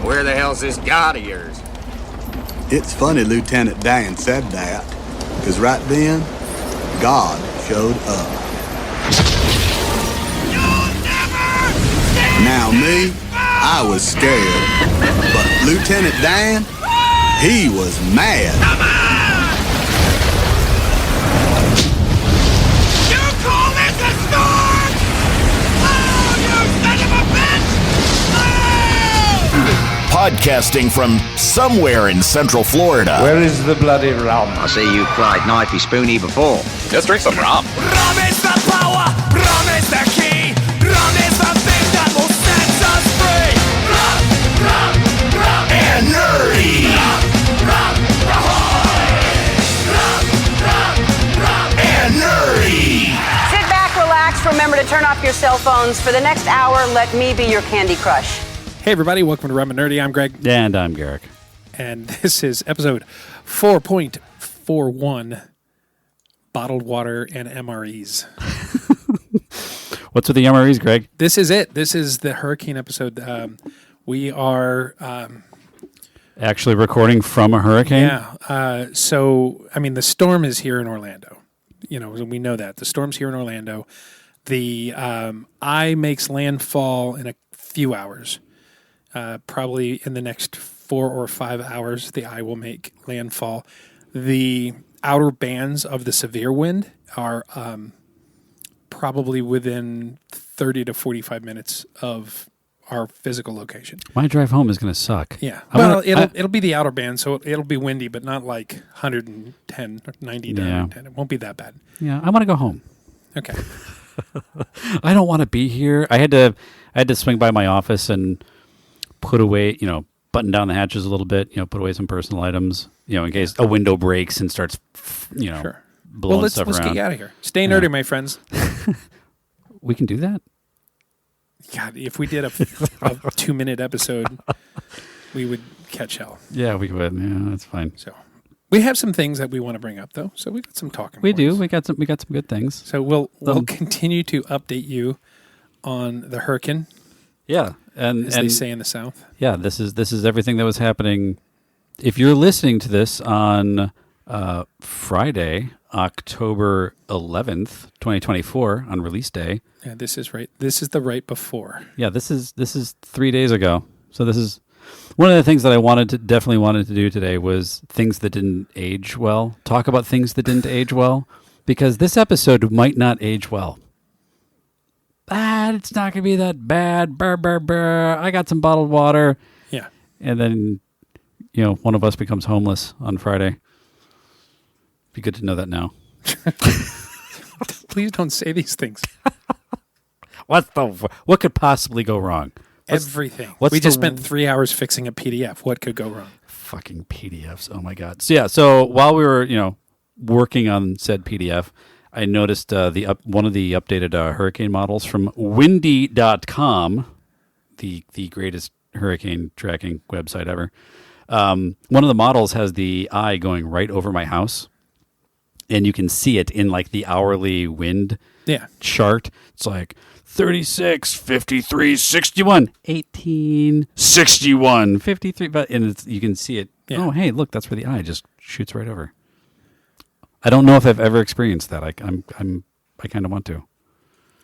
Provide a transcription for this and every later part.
Where the hell's this god of yours? It's funny Lieutenant Dan said that, because right then, God showed up. You'll never Now me, I was scared, but Lieutenant Dan, he was mad. Come on! You call this a storm? Oh, you son of a bitch! Oh! Podcasting from somewhere in Central Florida. Where is the bloody rum? I see you tried knifey spoony before. Let's drink some rum. Rum is the power, rum is the key, rum is the thing that will set us free. Rum, rum, rum, And nerdy. rum, rum, rum, rum, And nerdy. Sit back, relax, remember to turn off your cell phones. For the next hour, let me be your Candy Crush. Hey everybody, welcome to Rum and Nerdy. I'm Greg. And I'm Garrick. And this is episode 4.41, Bottled Water and MREs. What's with the MREs, Greg? This is it. This is the hurricane episode. We are... Actually recording from a hurricane? Yeah. So, I mean, the storm is here in Orlando. You know, we know that. The storm's here in Orlando. The eye makes landfall in a few hours. Probably in the next 4 or 5 hours, the eye will make landfall. The outer bands of the severe wind are probably within 30 to 45 minutes of our physical location. My drive home is going to suck. Yeah. Well, it'll be the outer band, so it'll be windy, but not like 110 or 90 to 110. It won't be that bad. Yeah, I want to go home. Okay. I don't want to be here. I had to swing by my office and put away, button down the hatches a little bit, put away some personal items, in case a window breaks and starts, Sure. blowing stuff let's around. get you out of here. Stay nerdy, my friends. We can do that? God, if we did a 2-minute episode, we would catch hell. Yeah, we would. Yeah, that's fine. So we have some things that we want to bring up, though. So we got some talking. We do. points. We got some good things. So we'll continue to update you on the hurricane. Yeah, and they say in the South. Yeah, this is everything that was happening. If you're listening to this on Friday, October 11th, 2024, on release day. Yeah, this is right. This is the right before. Yeah, this is 3 days ago. So this is one of the things that I definitely wanted to do today was things that didn't age well. Talk about things that didn't age well, because this episode might not age well. It's not going to be that bad. Brr, brr, brr. I got some bottled water. Yeah. And then, one of us becomes homeless on Friday. Be good to know that now. Please don't say these things. What could possibly go wrong? Everything. We just spent 3 hours fixing a PDF. What could go wrong? Fucking PDFs. Oh my God. So while we were, working on said PDF, I noticed one of the updated hurricane models from windy.com, the greatest hurricane tracking website ever. One of the models has the eye going right over my house, and you can see it in like the hourly wind chart. It's like 36, 53, 61, 18, 61, 53, and you can see it. Yeah. Oh, hey, look, that's where the eye just shoots right over. I don't know if I've ever experienced that. I kind of want to.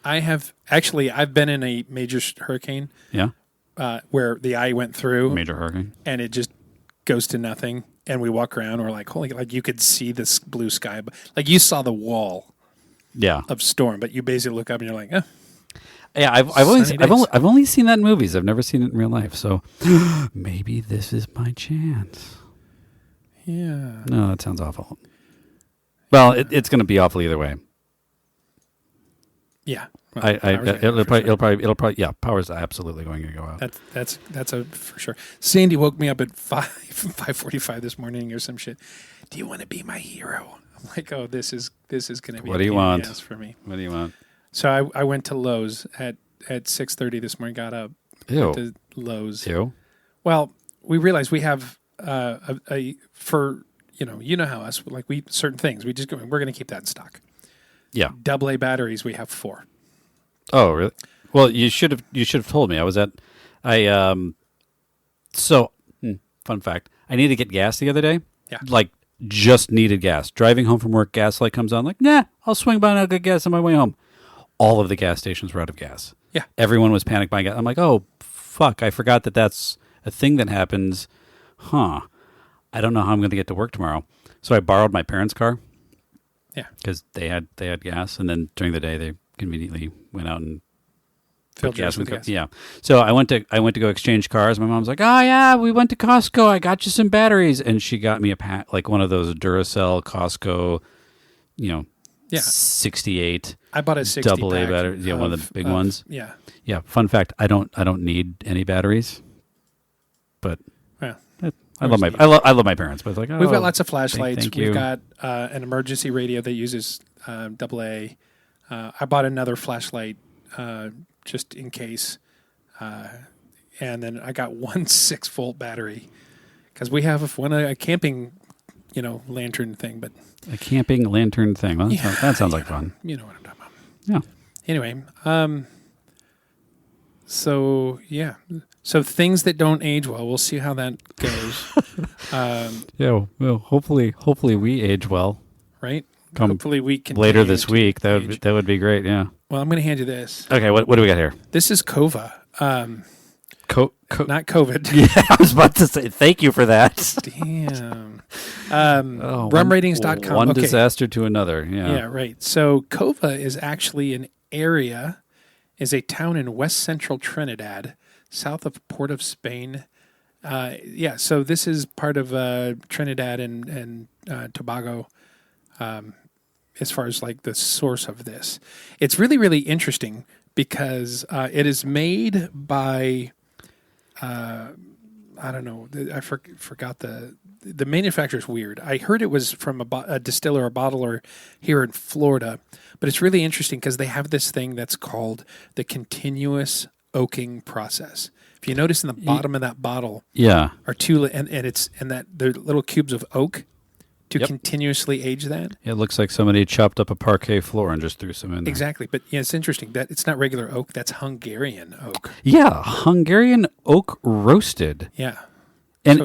I have actually. I've been in a major hurricane. Yeah. Where the eye went through. Major hurricane. And it just goes to nothing. And we walk around. And we're like, holy! Like you could see this blue sky, but like you saw the wall. Yeah. Of storm, but you basically look up and you're like, Yeah, I've only seen that in movies. I've never seen it in real life. So maybe this is my chance. Yeah. No, that sounds awful. Well, it's going to be awful either way. Yeah. Well, it'll probably. Yeah, power's absolutely going to go out. That's for sure. Sandy woke me up at 5:45 this morning or some shit. Do you want to be my hero? I'm like, oh, this is going to be. What do you want for me? What do you want? So I went to Lowe's at 6:30 this morning. Got up. Ew. Went to Lowe's. Ew. Well, we realized we have you know how us certain things we just go. We're going to keep that in stock. Yeah. AA batteries, we have 4. Oh, really? Well, you should have told me. I So, fun fact: I needed to get gas the other day. Yeah. Like just needed gas. Driving home from work, gas light comes on. Like, nah, I'll swing by and I'll get gas on my way home. All of the gas stations were out of gas. Yeah. Everyone was panic buying gas. I'm like, oh fuck! I forgot that that's a thing that happens. Huh? I don't know how I'm going to get to work tomorrow. So I borrowed my parents' car. Yeah. Because they had gas, and then during the day they conveniently went out and Filled put yours gas in with the car. gas. Yeah. So I went to go exchange cars. My mom's like, "Oh yeah, we went to Costco. I got you some batteries," and she got me a pack, like one of those Duracell Costco, 68. I bought a 60 double A pack battery. Yeah, one of the big ones. Yeah. Yeah. Fun fact: I don't need any batteries, but Yeah. I love my parents. But it's like, We've got lots of flashlights. thank We've you. got an emergency radio that uses AA. I bought another flashlight just in case. And then I got one 6-volt battery because we have a camping, lantern thing. But A camping lantern thing. Well, that sounds like fun. you know what I'm talking about. Yeah. Anyway, so yeah. So things that don't age well, we'll see how that goes. Yeah. Well, hopefully we age well. Right? Come Hopefully we can later this week. That would be great. Yeah. Well, I'm going to hand you this. Okay. What do we got here? This is Couva. Not COVID. Yeah, I was about to say thank you for that. Damn. Rumratings.com. One Okay. disaster to another. Yeah. Yeah, right. So Couva is actually is a town in west central Trinidad, south of Port of Spain. So this is part of Trinidad and Tobago as far as like the source of this. It's really, really interesting because it is made by, I don't know, I forgot the manufacturer's weird. I heard it was from a distiller or bottler here in Florida, but it's really interesting because they have this thing that's called the continuous oaking process. If you notice in the bottom of that bottle, Yeah. are two, and that they're little cubes of oak to continuously age that. It looks like somebody chopped up a parquet floor and just threw some in there. Exactly, but yeah, it's interesting that it's not regular oak; that's Hungarian oak. Yeah, Hungarian oak roasted. Yeah, And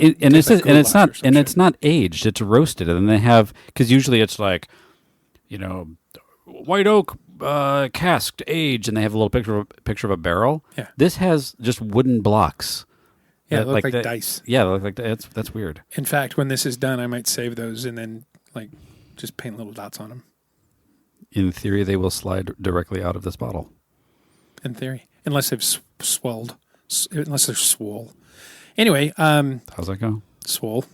So it's not aged. It's roasted, and then they have because usually it's like, white oak casked aged, and they have a little picture of a barrel. Yeah. This has just wooden blocks. Yeah, that it look like that- dice. Yeah, they look like that's weird. In fact, when this is done, I might save those and then like just paint little dots on them. In theory, they will slide directly out of this bottle. In theory, unless they've swelled, unless they're swole. Anyway, How's that go? swole.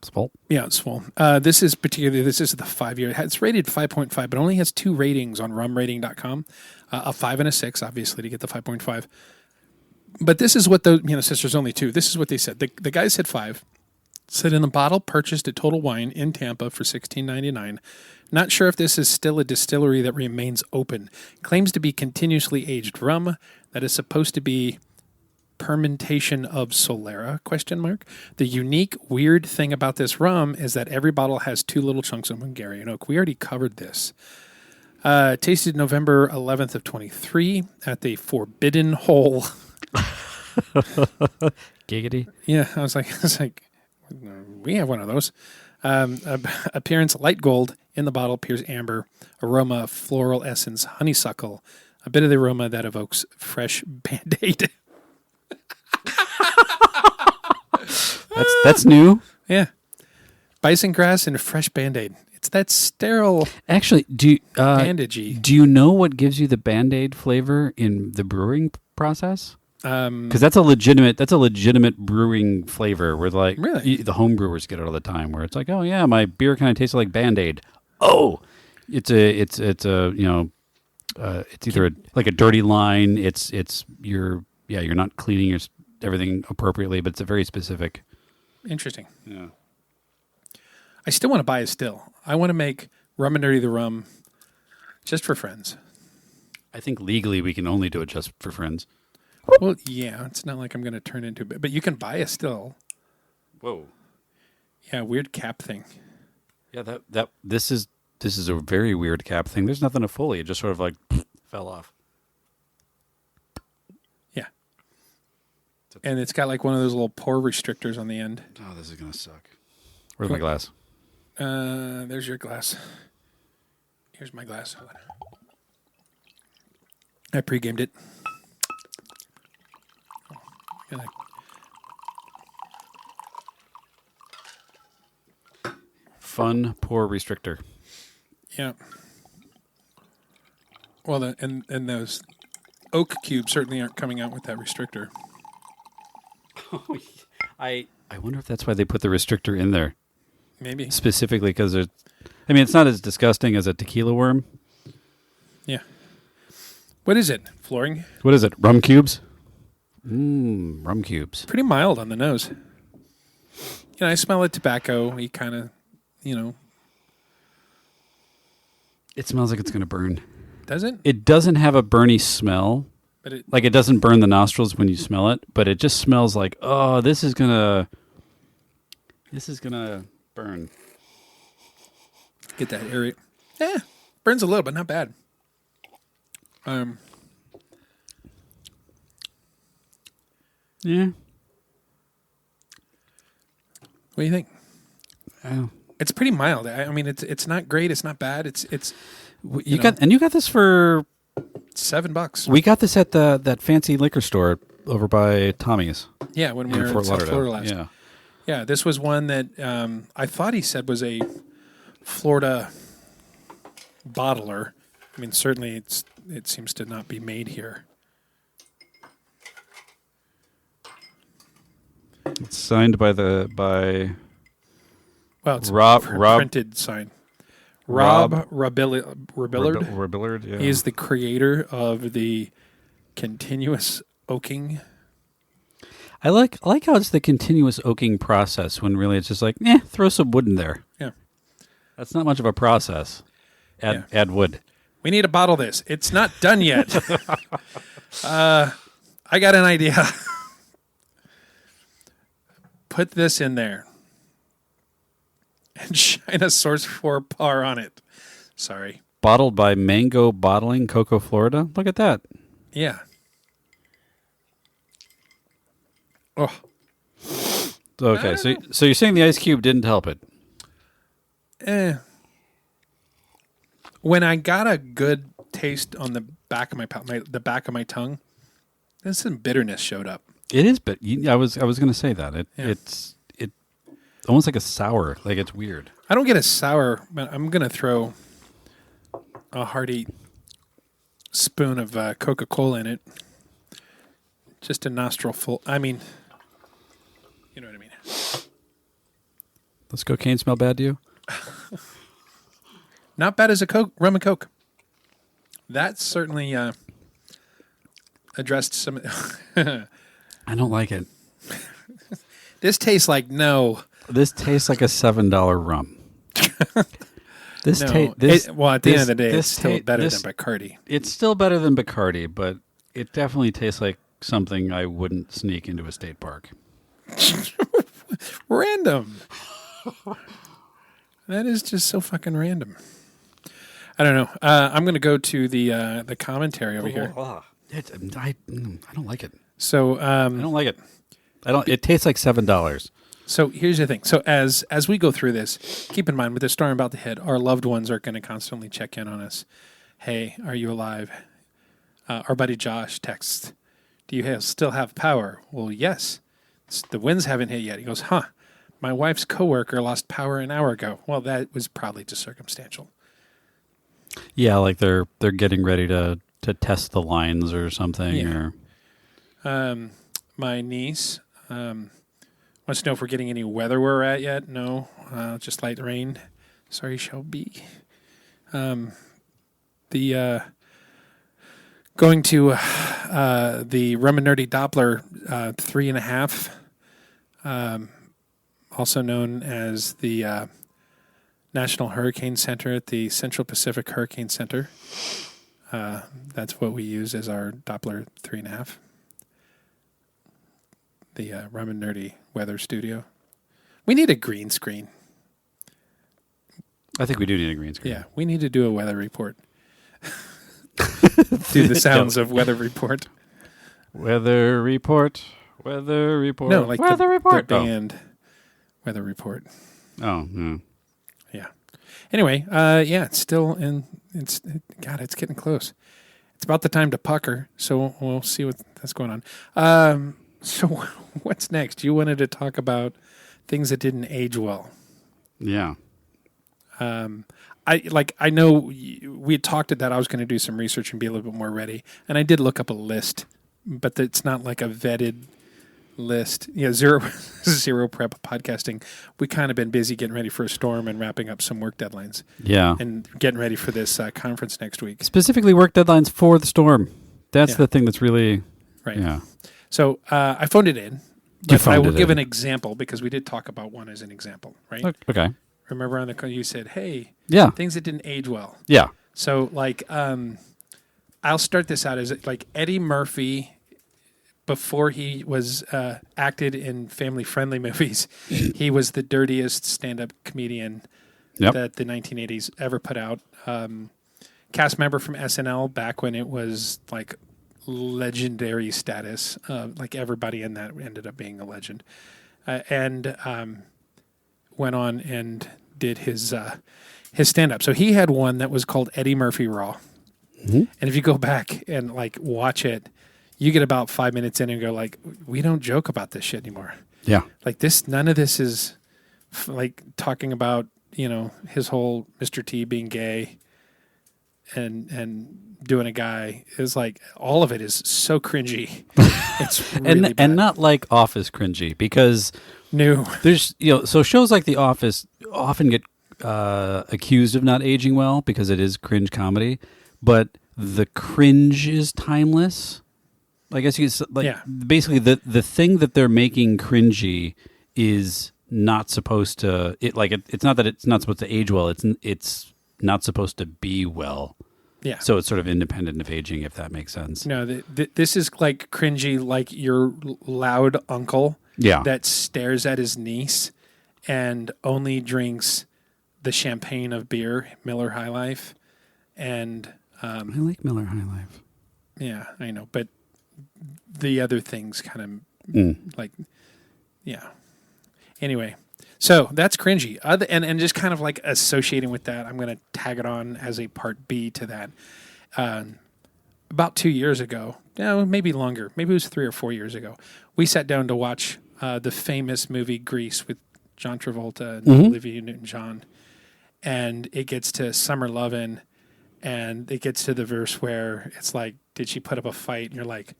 Spalt? Yeah, it's swole. This is the 5-year. It's rated 5.5, but only has 2 ratings on rumrating.com. A 5 and a 6, obviously, to get the 5.5. But this is what since there's only 2, this is what they said. The guy said 5. Said in the bottle purchased at Total Wine in Tampa for $16.99. Not sure if this is still a distillery that remains open. Claims to be continuously aged rum that is supposed to be fermentation of Solera, ? The unique, weird thing about this rum is that every bottle has 2 little chunks of Hungarian oak. We already covered this. Tasted November 11th of 23 at the Forbidden Hole. Giggity. Yeah, I was like, we have one of those. Appearance light gold. In the bottle appears amber. Aroma floral essence honeysuckle. A bit of the aroma that evokes fresh Band-Aid. That's new. Yeah, bison grass and fresh Band-Aid. It's that sterile Actually, bandagey. do you know what gives you the Band-Aid flavor in the brewing process? Because that's a legitimate brewing flavor. Where like Really? the home brewers get it all the time. Where it's like, oh yeah, my beer kind of tastes like Band-Aid. Oh, it's either like a dirty line. You're not cleaning everything appropriately, but it's a very specific. Interesting. Yeah. I still want to buy a still. I want to make Rum and Dirty the Rum just for friends. I think legally we can only do it just for friends. Well, yeah, it's not like I'm going to turn into it, but you can buy a still. Whoa. Yeah, weird cap thing. Yeah, this is a very weird cap thing. There's nothing to fully. It just sort of like fell off. Yeah. And it's got like one of those little pour restrictors on the end. Oh, this is gonna suck. Where's my glass? There's your glass. Here's my glass. Hold on. I pre-gamed it. Gonna- Fun pour restrictor. Yeah. Well, and those oak cubes certainly aren't coming out with that restrictor. I wonder if that's why they put the restrictor in there Maybe. specifically because I mean, it's not as disgusting as a tequila worm. Yeah. What is it? Flooring? What is it? Rum cubes? Rum cubes. Pretty mild on the nose. You know, I smell a tobacco. You kind of, It smells like it's going to burn. does it? It doesn't have a burny smell. But it, Like it doesn't burn the nostrils when you smell it, but it just smells like, oh, this is gonna burn. get that area. Yeah, burns a little, but not bad. Yeah. What do you think? Oh. It's pretty mild. I mean, it's not great. It's not bad. It's You got this for $7. we got this at that fancy liquor store over by Tommy's Yeah, when we in were in Fort South Lauderdale. Florida last. Yeah. Yeah, this was one that I thought he said was a Florida bottler. I mean, certainly it seems to not be made here. It's signed by Well, it's Rob- a Rob- printed sign. Rob- Rabillard. Rabillard, yeah. He is the creator of the continuous oaking. I like how it's the continuous oaking process when really it's just like, throw some wood in there. Yeah. That's not much of a process. Add wood. We need to bottle this. It's not done yet. I got an idea. Put this in there and shine a Source 4 par on it. Sorry. Bottled by Mango Bottling, Cocoa, Florida. Look at that. Yeah. Oh, Okay, so you're saying the ice cube didn't help it? when I got a good taste on the back of the back of my tongue, then some bitterness showed up. It is, but I was going to say that Yeah. it's almost like a sour. Like it's weird. I don't get a sour, but I'm going to throw a hearty spoon of Coca-Cola in it. Just a nostril full. I mean, you know what I mean. Does cocaine smell bad to you? Not bad as a rum and Coke. That certainly addressed some. I don't like it. This tastes like no. This tastes like a $7 rum. This No. Well, at the end of the day, it's still better than Bacardi. It's still better than Bacardi, but it definitely tastes like something I wouldn't sneak into a state park. Random. That is just so fucking random. I don't know. I'm going to go to the commentary over here. I don't like it. So I don't like it. It tastes like $7. So here's the thing. So as we go through this, keep in mind with the storm about to hit, our loved ones are going to constantly check in on us. Hey, are you alive? Our buddy Josh texts, do you still have power? Well, yes. The winds haven't hit yet. He goes, my wife's coworker lost power an hour ago. Well, that was probably just circumstantial. Yeah, like they're getting ready to test the lines or something. Yeah. Or My niece wants to know if we're getting any weather where we're at yet. No, just light rain. Sorry, Shelby. Going to the Rum and Nerdy Doppler 3.5, also known as the National Hurricane Center at the Central Pacific Hurricane Center. That's what we use as our Doppler 3.5. The Rum and Nerdy Weather Studio. We need a green screen. I think we do need a green screen. Yeah, we need to do a weather report. Do the sounds of weather report. Weather report. Weather report. No, like Weather report. the band Weather Report. Oh, Yeah. Anyway, yeah, it's still in. It's getting close. It's about the time to pucker, so we'll see that's going on. So what's next? You wanted to talk about things that didn't age well. yeah. I know we had talked that I was going to do some research and be a little bit more ready, and I did look up a list, but it's not like a vetted list. Zero prep podcasting. We kind of been busy getting ready for a storm and wrapping up some work deadlines. Yeah. And getting ready for this conference next week. Specifically work deadlines for the storm. That's the thing that's really... Right. Yeah. So I phoned it in. But I will give an example because we did talk about one as an example, right? Okay. Remember on the call you said, hey, Yeah. things that didn't age well. Yeah. So I'll start this out as like Eddie Murphy, before he was acted in family-friendly movies, he was the dirtiest stand-up comedian that the 1980s ever put out. Cast member from SNL back when it was like legendary status. Like everybody in that ended up being a legend. And went on and did his stand-up. So he had one that was called Eddie Murphy Raw. Mm-hmm. And if you go back and like watch it, you get about 5 minutes in and go like, we don't joke about this shit anymore. Yeah. Like this, none of this is like talking about, his whole Mr. T being gay and doing a guy is like, all of it is so cringy. It's really bad. And not like Office cringy because there's, so shows like The Office often get accused of not aging well because it is cringe comedy, but the cringe is timeless. I guess you could, basically the thing that they're making cringy is not supposed to. It's not that it's not supposed to age well. It's not supposed to be well. Yeah. So it's sort of independent of aging, if that makes sense. No, this is like cringy, like your loud uncle. Yeah. That stares at his niece and only drinks the champagne of beer, Miller High Life, and I like Miller High Life. Yeah, I know, but the other things kind of like, yeah. Anyway, so that's cringy. And just kind of like associating with that, I'm going to tag it on as a part B to that. About 2 years ago, maybe longer, maybe it was 3 or 4 years ago, we sat down to watch the famous movie Grease with John Travolta and Olivia Newton-John. And it gets to Summer Lovin', and it gets to the verse where it's like, did she put up a fight? And you're like,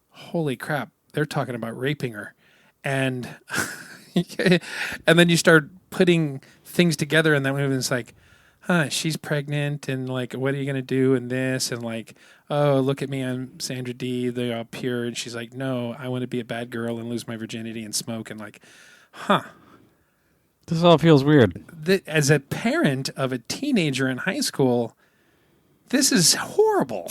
holy crap, they're talking about raping her. And and then you start putting things together in that movie, and it's like, she's pregnant, and like, what are you going to do in this? And like, oh, look at me, I'm Sandra Dee, they're all pure. And she's like, no, I want to be a bad girl and lose my virginity and smoke. And like, this all feels weird. As a parent of a teenager in high school, this is horrible.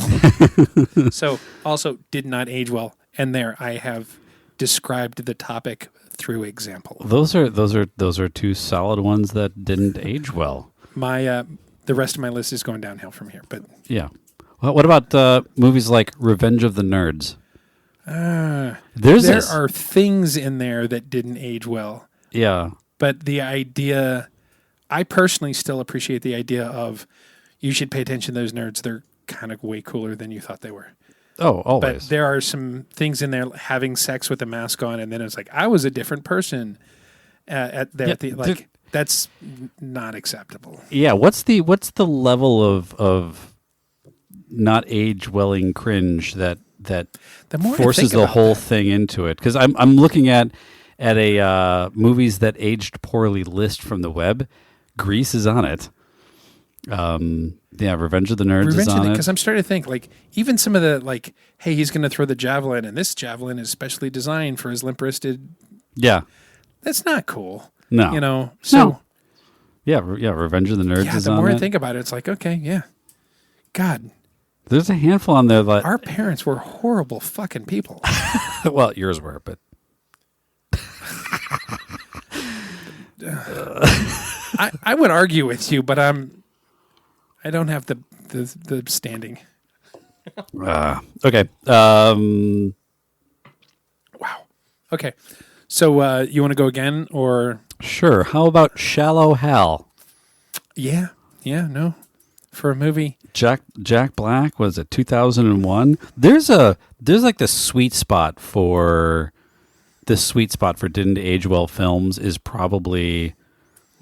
So also did not age well. And there I have described the topic through example. Those are two solid ones that didn't age well. My the rest of my list is going downhill from here. But yeah. Well, what about movies like Revenge of the Nerds? There are things in there that didn't age well. Yeah. But the idea, I personally still appreciate the idea of you should pay attention to those nerds. They're kind of way cooler than you thought they were. Oh, always. But there are some things in there, having sex with a mask on, and then it's like, I was a different person that's not acceptable. Yeah, what's the level of not age-welling cringe that forces the whole thing into it? Because I'm looking at a movies that aged poorly list from the web. Grease is on it. Revenge of the Nerds is on it. Because I'm starting to think, like, even some of the, like, hey, he's going to throw the javelin, and this javelin is specially designed for his limp-wristed. Yeah. That's not cool. No. So. No. Yeah, Revenge of the Nerds is on it. The more I think about it, it's like, okay, yeah. God. There's a handful on there that... Our parents were horrible fucking people. Well, yours were, but... I would argue with you, but I don't have the standing. Okay. Wow. Okay. So you want to go again or? Sure. How about Shallow Hal? Yeah. Yeah. No. For a movie. Jack Black was it 2001? There's like the sweet spot for didn't age well films is probably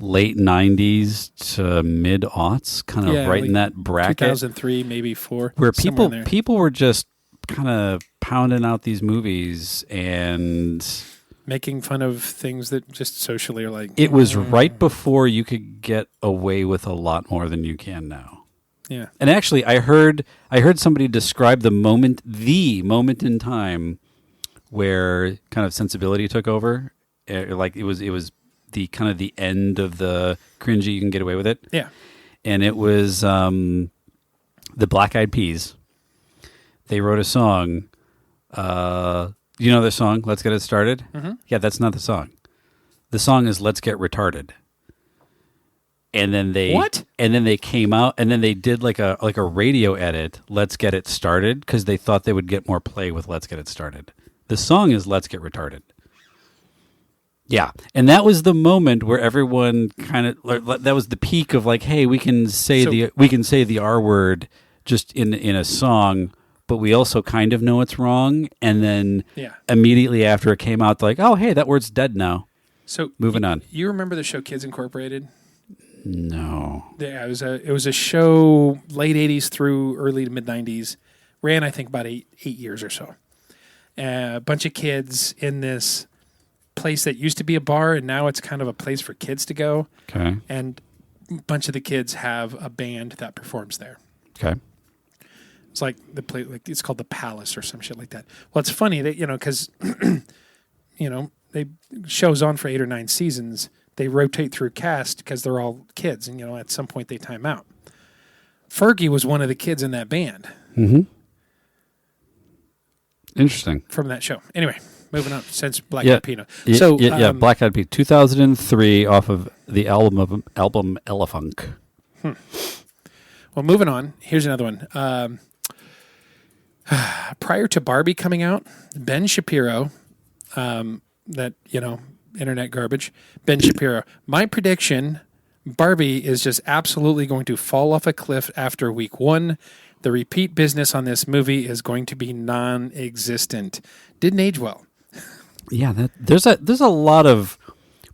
late 90s to mid aughts, kind of right in that bracket. 2003, maybe 4. Where somewhere in there. people were just kind of pounding out these movies and making fun of things that just socially are like. It was right before you could get away with a lot more than you can now. Yeah. And actually I heard somebody describe the moment in time where kind of sensibility took over. Like it was the kind of the end of the cringy, you can get away with it. Yeah. And it was the Black Eyed Peas. They wrote a song. You know the song, Let's Get It Started? Mm-hmm. Yeah, that's not the song. The song is Let's Get Retarded. And then they What? And then they came out and then they did like a radio edit, Let's Get It Started, because they thought they would get more play with Let's Get It Started. The song is Let's Get Retarded. Yeah, and that was the moment where everyone kind of that was the peak of like, hey, we can say the R word just in a song, but we also kind of know it's wrong. And then immediately after it came out, like, oh, hey, that word's dead now. So moving on. You remember the show Kids Incorporated? No. Yeah, it was a show late 80s through early to mid 90s. Ran, I think, about eight years or so. A bunch of kids in this place that used to be a bar, and now it's kind of a place for kids to go. Okay. And a bunch of the kids have a band that performs there. Okay. It's like the place, like it's called the Palace or some shit like that. Well, it's funny that because they shows on for 8 or 9 seasons. They rotate through cast because they're all kids, and at some point they time out. Fergie was one of the kids in that band. Mm-hmm. Interesting. From that show. Anyway, moving on since Black Eyed Peas. So Black Eyed Peas, 2003, off of the album Elefunk. Well, moving on. Here's another one. Prior to Barbie coming out, Ben Shapiro, internet garbage, Ben Shapiro. My prediction, Barbie is just absolutely going to fall off a cliff after week 1. The repeat business on this movie is going to be non-existent. Didn't age well. Yeah, there's a lot of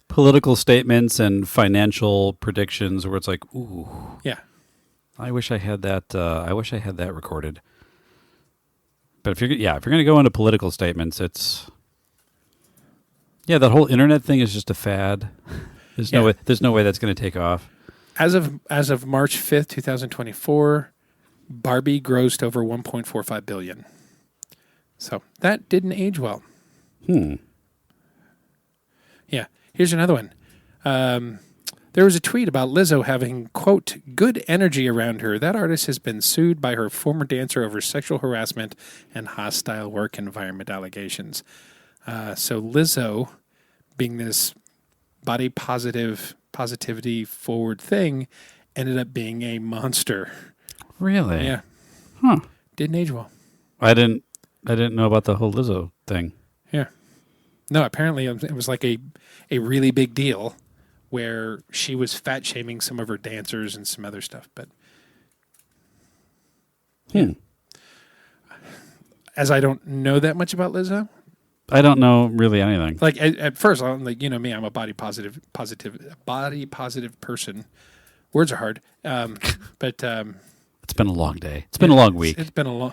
political statements and financial predictions where it's like, ooh. Yeah. I wish I had that. I wish I had that recorded. But if you're going to go into political statements, it's that whole internet thing is just a fad. There's no way that's going to take off. As of March 5th, 2024, Barbie grossed over $1.45 billion. So that didn't age well. Yeah. Here's another one. There was a tweet about Lizzo having, quote, good energy around her. That artist has been sued by her former dancer over sexual harassment and hostile work environment allegations. So Lizzo, being this body positivity forward thing, ended up being a monster. Really? Yeah. Huh. Didn't age well. I didn't know about the whole Lizzo thing. Yeah. No, apparently it was like a really big deal where she was fat shaming some of her dancers and some other stuff. But as I don't know that much about Lizzo, I don't know really anything. Like at first, I'm like, me, I'm a body positive person. Words are hard, but it's been a long day. It's been a long week. It's been a long,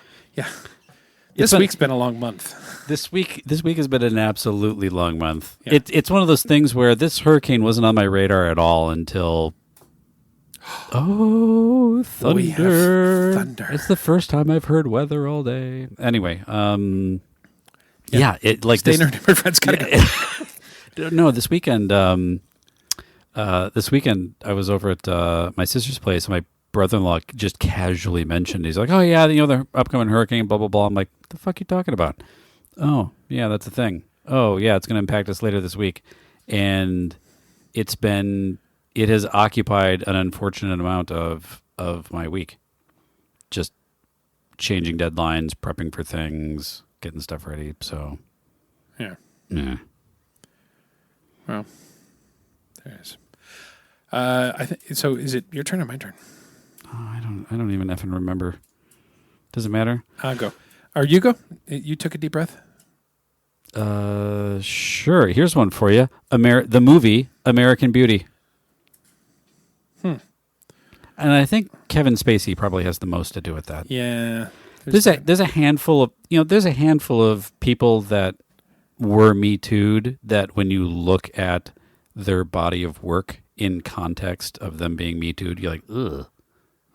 This week's been a long month. This week has been an absolutely long month. Yeah. It's one of those things where this hurricane wasn't on my radar at all until thunder. We have thunder. It's the first time I've heard weather all day. Anyway, it like stay nerd, my friends. Gotta go. No, this weekend I was over at my sister's place. And my brother-in-law just casually mentioned, he's like, oh yeah, the upcoming hurricane, blah blah blah. I'm like, the fuck you talking about? Oh yeah, that's a thing. Oh yeah, it's going to impact us later this week, and it has occupied an unfortunate amount of my week, just changing deadlines, prepping for things, getting stuff ready. So Yeah. Well, there it is. I think so. Is it your turn or my turn? Oh, I don't even effing remember. Does it matter? I'll go. Or you go. You took a deep breath. Sure. Here's one for you. The movie American Beauty. And I think Kevin Spacey probably has the most to do with that. Yeah. There's a handful of people that were Me Too'd that when you look at their body of work in context of them being Me Too'd, you're like, ugh.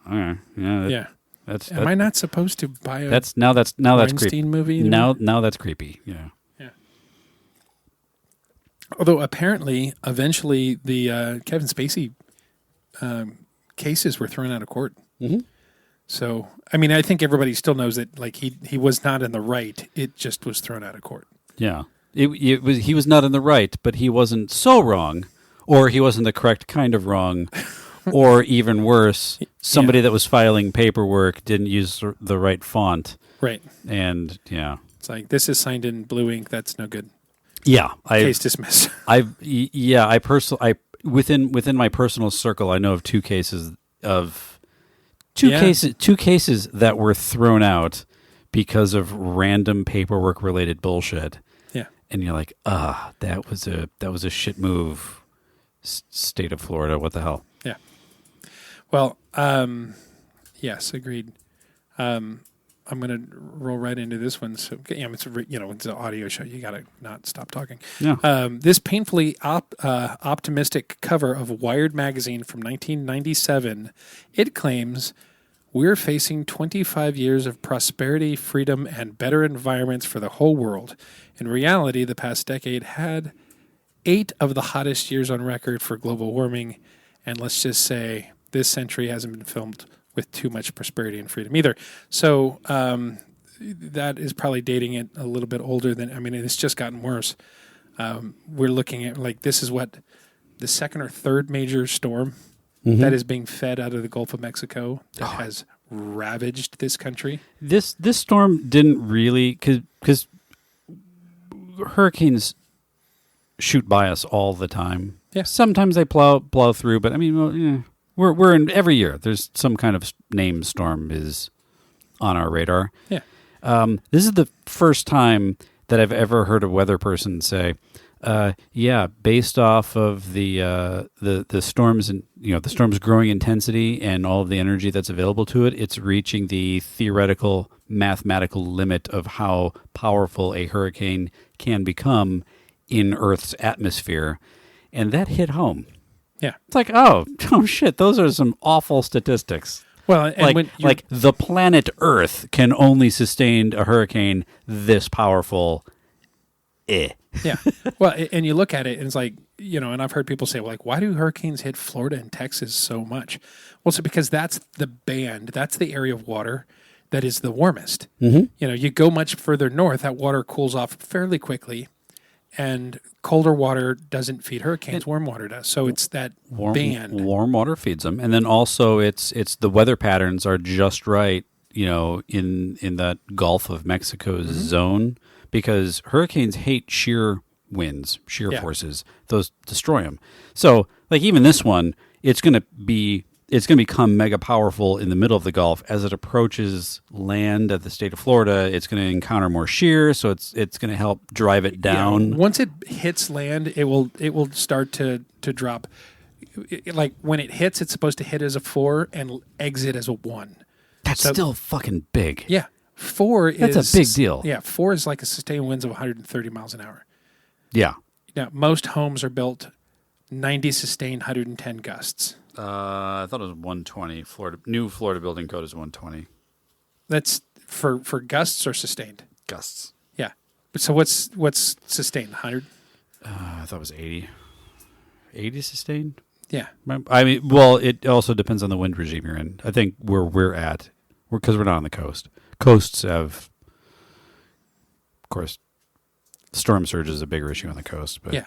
All right. Yeah. Am I not supposed to buy a that's creepy. Weinstein movie anymore? Now that's creepy. Yeah. Although apparently, eventually, the Kevin Spacey cases were thrown out of court. Mm-hmm. So, I mean, I think everybody still knows that, like, he was not in the right. It just was thrown out of court. Yeah. He was not in the right, but he wasn't so wrong, or he wasn't the correct kind of wrong, or even worse, somebody that was filing paperwork didn't use the right font. Right. And, yeah. It's like, this is signed in blue ink. That's no good. Yeah. Case dismissed. Within my personal circle, I know of two cases that were thrown out because of random paperwork related bullshit. Yeah. And you're like, that was a shit move. State of Florida, what the hell? Yeah. Well, yes, agreed. I'm going to roll right into this one. So, it's an audio show. You got to not stop talking. Yeah. This painfully optimistic cover of Wired magazine from 1997, it claims we're facing 25 years of prosperity, freedom, and better environments for the whole world. In reality, the past decade had 8 of the hottest years on record for global warming, and let's just say this century hasn't been filmed with too much prosperity and freedom either. So that is probably dating it a little bit older than, it's just gotten worse. We're looking at, like, this is what, the second or third major storm that is being fed out of the Gulf of Mexico that has ravaged this country. This storm didn't really, because hurricanes shoot by us all the time. Yeah. Sometimes they plow through, but We're in every year. There's some kind of named storm is on our radar. Yeah. This is the first time that I've ever heard a weather person say, based off of the storms and the storm's growing intensity and all of the energy that's available to it, it's reaching the theoretical mathematical limit of how powerful a hurricane can become in Earth's atmosphere, and that hit home. Yeah. It's like, oh shit, those are some awful statistics. Well, and like the planet Earth can only sustain a hurricane this powerful. Yeah. Well, and you look at it and it's like, and I've heard people say, well, like, why do hurricanes hit Florida and Texas so much? Well, so because that's the band, that's the area of water that is the warmest. Mm-hmm. You go much further north, that water cools off fairly quickly. And colder water doesn't feed hurricanes. Warm water does. So it's that band. Warm water feeds them, and then also it's the weather patterns are just right. In that Gulf of Mexico's zone, because hurricanes hate shear winds, shear forces. Those destroy them. So, like, even this one, it's going to become mega powerful in the middle of the Gulf. As it approaches land at the state of Florida, it's going to encounter more shear, so it's going to help drive it down. Yeah, once it hits land, it will start to drop. Like, when it hits, it's supposed to hit as a 4 and exit as a 1. That's still fucking big. Yeah. 4 is... That's a big deal. Yeah, 4 is like a sustained winds of 130 miles an hour. Yeah. Now, most homes are built 90 sustained, 110 gusts. I thought it was 120. New Florida building code is 120. That's for gusts or sustained? Gusts. Yeah. So what's sustained? 100? I thought it was 80. 80 sustained? Yeah. It also depends on the wind regime you're in. I think where we're at, because we're not on the coast. Coasts have, of course, storm surge is a bigger issue on the coast. But yeah.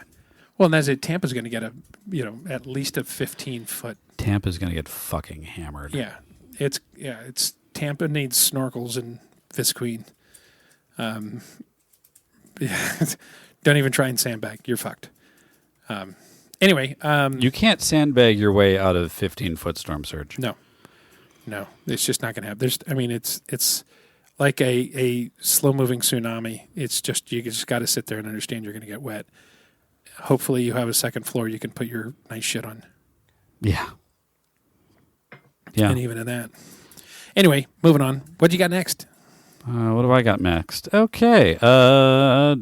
Well, and that's it. Tampa's going to get at least a 15-foot. Tampa's going to get fucking hammered. Yeah. It's Tampa needs snorkels and Visqueen. Don't even try and sandbag. You're fucked. Anyway, You can't sandbag your way out of 15-foot storm surge. no, it's just not going to happen. It's like a slow moving tsunami. It's just you just got to sit there and understand you're going to get wet. Hopefully, you have a second floor you can put your nice shit on. Yeah. Yeah. And even in that. Anyway, moving on. What do you got next? What do I got next? Okay. There's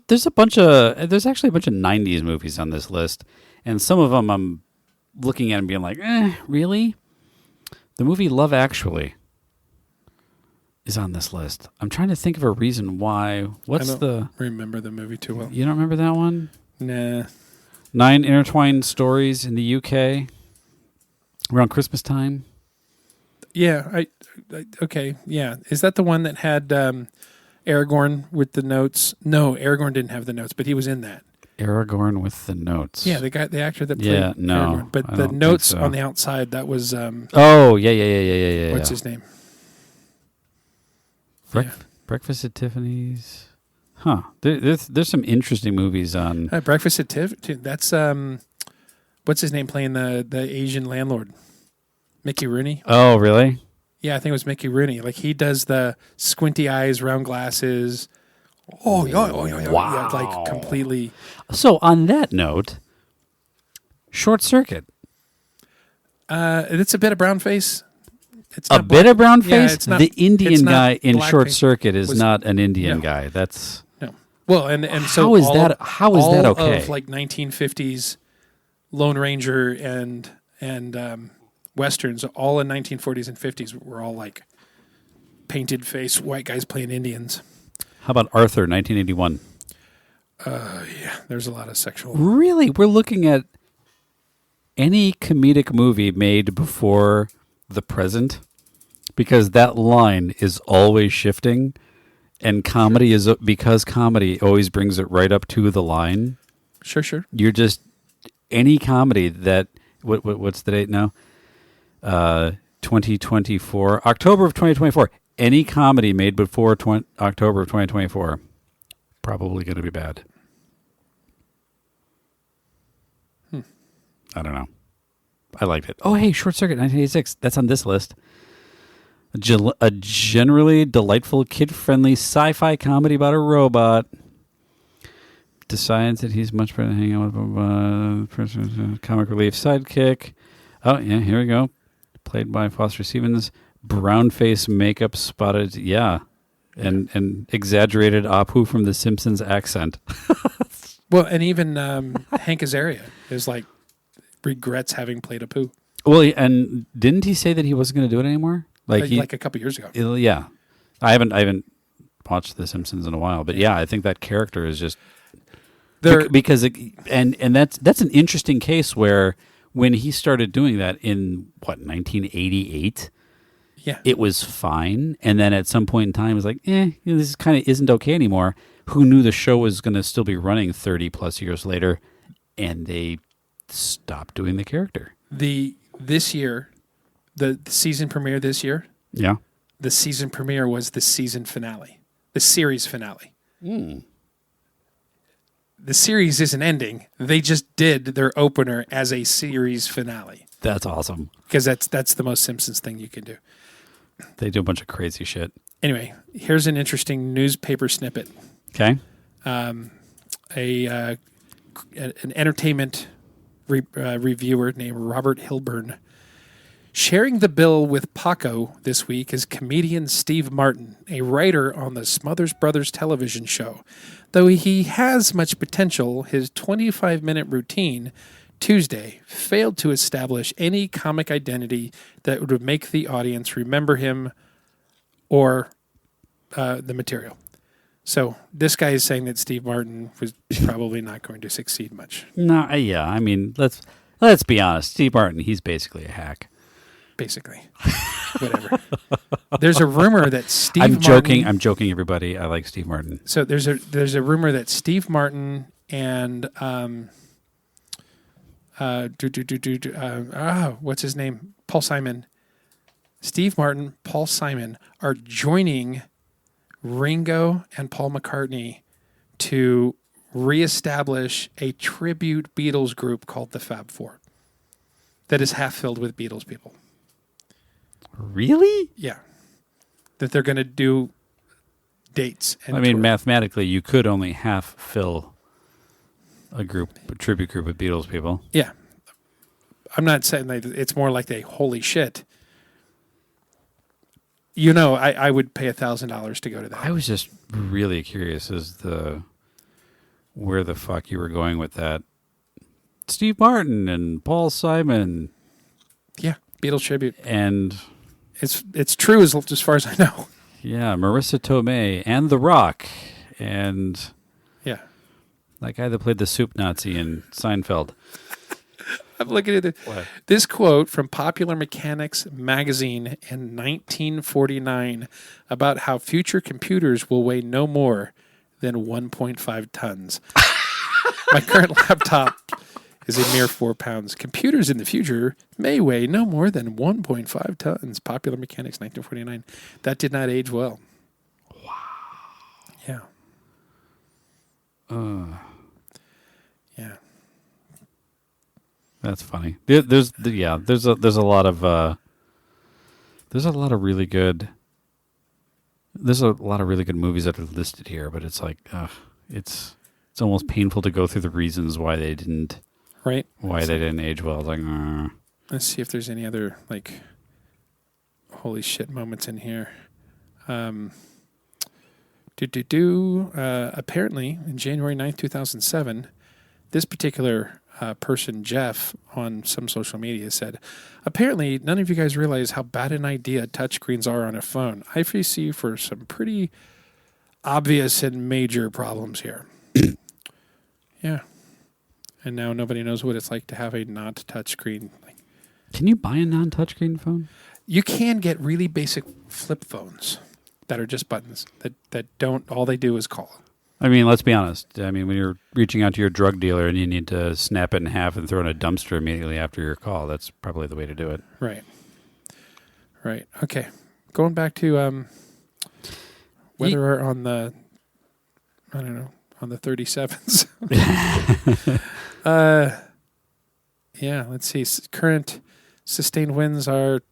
actually a bunch of 90s movies on this list, and some of them I'm looking at and being like, really? The movie Love Actually is on this list. I'm trying to think of a reason why. I don't remember the movie too well. You don't remember that one? Nah. 9 intertwined stories in the UK around Christmas time. Yeah, I okay, yeah. Is that the one that had Aragorn with the notes? No, Aragorn didn't have the notes, but he was in that. Aragorn with the notes. Yeah, the actor that played Yeah, no, Aragorn. But I the don't notes think so. on the outside, that was Oh, yeah. what's his name? Breakfast at Tiffany's. Huh. There's some interesting movies on. Breakfast at Tiffany. That's what's his name playing the Asian landlord? Mickey Rooney. Oh, really? Yeah, I think it was Mickey Rooney. Like he does the squinty eyes, round glasses. Oh yeah. Wow. Yeah, like completely. So on that note, Short Circuit. It's a bit of brown face. It's A not bit of brown Yeah, face? it's not- The Indian it's not guy in black Short paint. Circuit is Was- not an Indian No. guy. That's No. Well, and so How is all that- of- how is that all okay? Of like 1950s Lone Ranger and westerns, all in 1940s and 50s were all like painted face white guys playing Indians. how about Arthur, 1981? Yeah, there's a lot of sexual. Really? We're looking at any comedic movie made before the present? Because that line is always shifting, and comedy is because comedy always brings it right up to the line. Sure. You're just any comedy that what's the date now? 2024, October of 2024. Any comedy made before October of 2024, probably going to be bad. I don't know. I liked it. Oh, hey, Short Circuit 1986. That's on this list. A generally delightful, kid-friendly sci-fi comedy about a robot. Decides that he's much better than hanging out with comic relief sidekick. Oh, yeah, here we go. Played by Foster Stevens. Brown face makeup spotted. Yeah. And exaggerated Apu from The Simpsons accent. Well, and even Hank Azaria is like regrets having played a poo Well, and didn't he say that he wasn't going to do it anymore? like a couple years ago. Yeah. I haven't watched The Simpsons in a while, but yeah, I think that character is just because that's an interesting case where when he started doing that in 1988, Yeah. it was fine, and then at some point in time it was like, this kind of isn't okay anymore. Who knew the show was going to still be running 30 plus years later, and they stopped doing the character. This year, the season premiere this year, Yeah. the season premiere was the season finale, the series finale. The series isn't ending. They just did their opener as a series finale That's awesome. because that's the most Simpsons thing you can do. They do a bunch of crazy shit. Anyway, here's an interesting newspaper snippet. Okay. An entertainment reviewer named Robert Hilburn. Sharing the bill with Paco this week is comedian Steve Martin, a writer on the Smothers Brothers television show. Though he has much potential, his 25-minute routine Tuesday failed to establish any comic identity that would make the audience remember him or the material. So this guy is saying that Steve Martin was probably not going to succeed much. No, yeah. I mean, let's be honest. Steve Martin, he's basically a hack. Basically, whatever. There's a rumor that Steve. I'm Martin, joking, everybody. I like Steve Martin. So there's a rumor that Steve Martin and what's his name? Paul Simon. Steve Martin, Paul Simon are joining Ringo and Paul McCartney to reestablish a tribute Beatles group called the Fab Four that is half filled with Beatles people. Really? Yeah. That they're going to do dates. And I mean, tour. mathematically, you could only half fill a tribute group with Beatles people. Yeah. I'm not saying that it's more like holy shit. You know, I would pay $1,000 to go to that. I was just really curious as to where the fuck you were going with that. Steve Martin and Paul Simon. Yeah, Beatles tribute. And it's true as far as I know. Yeah, Marissa Tomei and The Rock and Yeah. that guy that played the soup Nazi in Seinfeld. I'm looking at this quote from Popular Mechanics magazine in 1949 about how future computers will weigh no more than 1.5 tons. My current laptop is a mere 4 pounds. Computers in the future may weigh no more than 1.5 tons. Popular Mechanics, 1949. That did not age well. Wow. Yeah. Yeah. That's funny. There's a lot of really good movies that are listed here, but it's like it's almost painful to go through the reasons why they didn't age well. It's like let's see if there's any other like holy shit moments in here. Apparently in January 9th, 2007, this particular person, Jeff, on some social media said, apparently none of you guys realize how bad an idea touchscreens are on a phone. I foresee for some pretty obvious and major problems here. Yeah. And now nobody knows what it's like to have a not touchscreen. Can you buy a non-touchscreen phone? You can get really basic flip phones that are just buttons that don't, all they do is call. I mean, let's be honest. I mean, when you're reaching out to your drug dealer and you need to snap it in half and throw it in a dumpster immediately after your call, that's probably the way to do it. Right. Right. Okay. Going back to whether we're on the, I don't know, on the 37s. Yeah, let's see. Current sustained winds are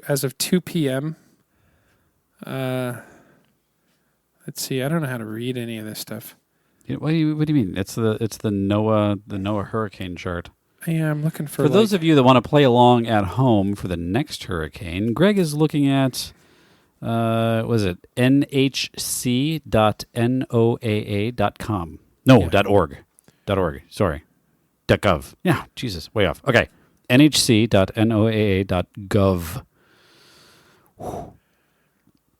as of 2 p.m. Let's see. I don't know how to read any of this stuff. What do you mean? It's the NOAA hurricane chart. Yeah, I'm looking for. For those of you that want to play along at home for the next hurricane, Greg is looking at was it nhc.noaa.com? No, Yeah. .org. .org. Sorry. .gov. Yeah, Jesus, way off. Okay. nhc.noaa.gov.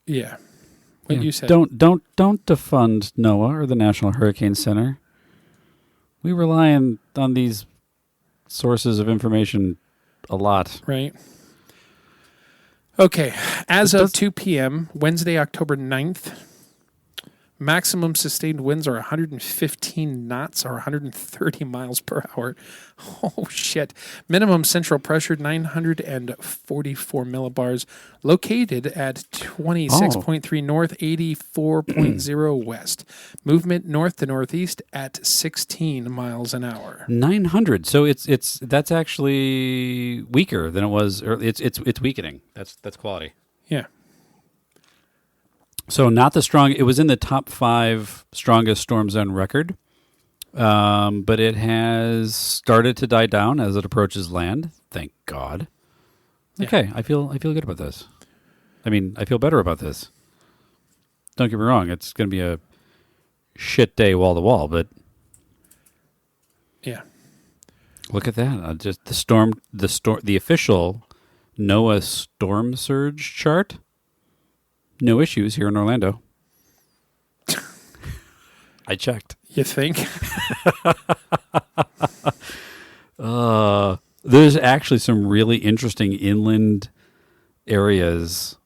Yeah. What you said. Don't defund NOAA or the National Hurricane Center. We rely on these sources of information a lot. Right. Okay. As of 2 p.m., Wednesday, October 9th, maximum sustained winds are 115 knots or 130 miles per hour. Oh, shit. Minimum central pressure, 944 millibars. Located at 26.3 north, 84.0 west. Movement north to northeast at 16 miles an hour. 900. So that's actually weaker than it was. Or it's weakening. That's quality. Yeah. So not the strong. It was in the top 5 strongest storm zone record, but it has started to die down as it approaches land. Thank God. Yeah. Okay, I feel good about this. I mean, I feel better about this. Don't get me wrong; it's going to be a shit day wall to wall, but yeah. Look at that! Just the official NOAA storm surge chart. No issues here in Orlando. I checked. You think? There's actually some really interesting inland areas,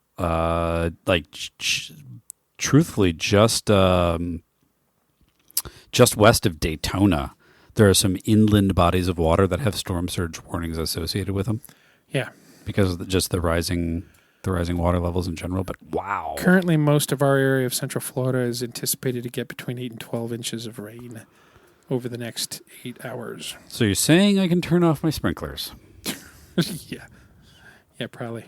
truthfully, just west of Daytona. There are some inland bodies of water that have storm surge warnings associated with them. Yeah. Because of just the rising the rising water levels in general. But wow. Currently, most of our area of Central Florida is anticipated to get between 8 and 12 inches of rain over the next 8 hours. So you're saying I can turn off my sprinklers? Yeah. Yeah, probably.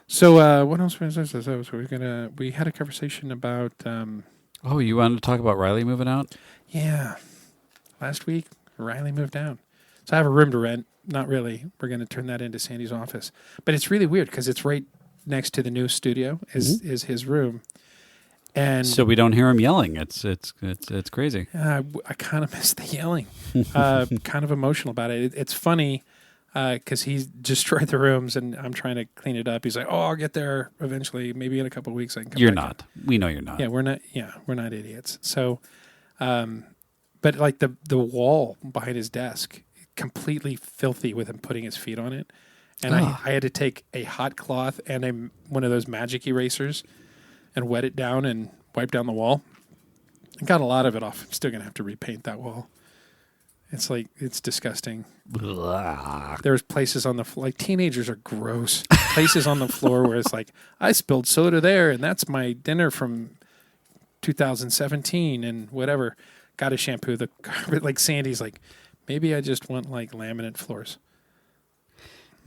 So what else was this? We had a conversation about Oh, you wanted to talk about Riley moving out? yeah. Last week, Riley moved out. So I have a room to rent. Not really. We're going to turn that into Sandy's office. But it's really weird because it's right next to the new studio is his room. And So we don't hear him yelling. It's crazy. I kind of miss the yelling. Kind of emotional about it. It's funny because he's destroyed the rooms and I'm trying to clean it up. He's like, "Oh, I'll get there eventually. Maybe in a couple of weeks I can come You're back not. We know you're not. in." Yeah, we're not idiots. So, but like the wall behind his desk, completely filthy with him putting his feet on it, and I had to take a hot cloth and one of those magic erasers and wet it down and wipe down the wall. I got a lot of it off. I'm still gonna have to repaint that wall. It's disgusting. Blah. There's places on the floor, like teenagers are gross. Places on the floor where it's like, I spilled soda there, and that's my dinner from 2017 and whatever. Got to shampoo the carpet. Like Sandy's like, maybe I just want like laminate floors.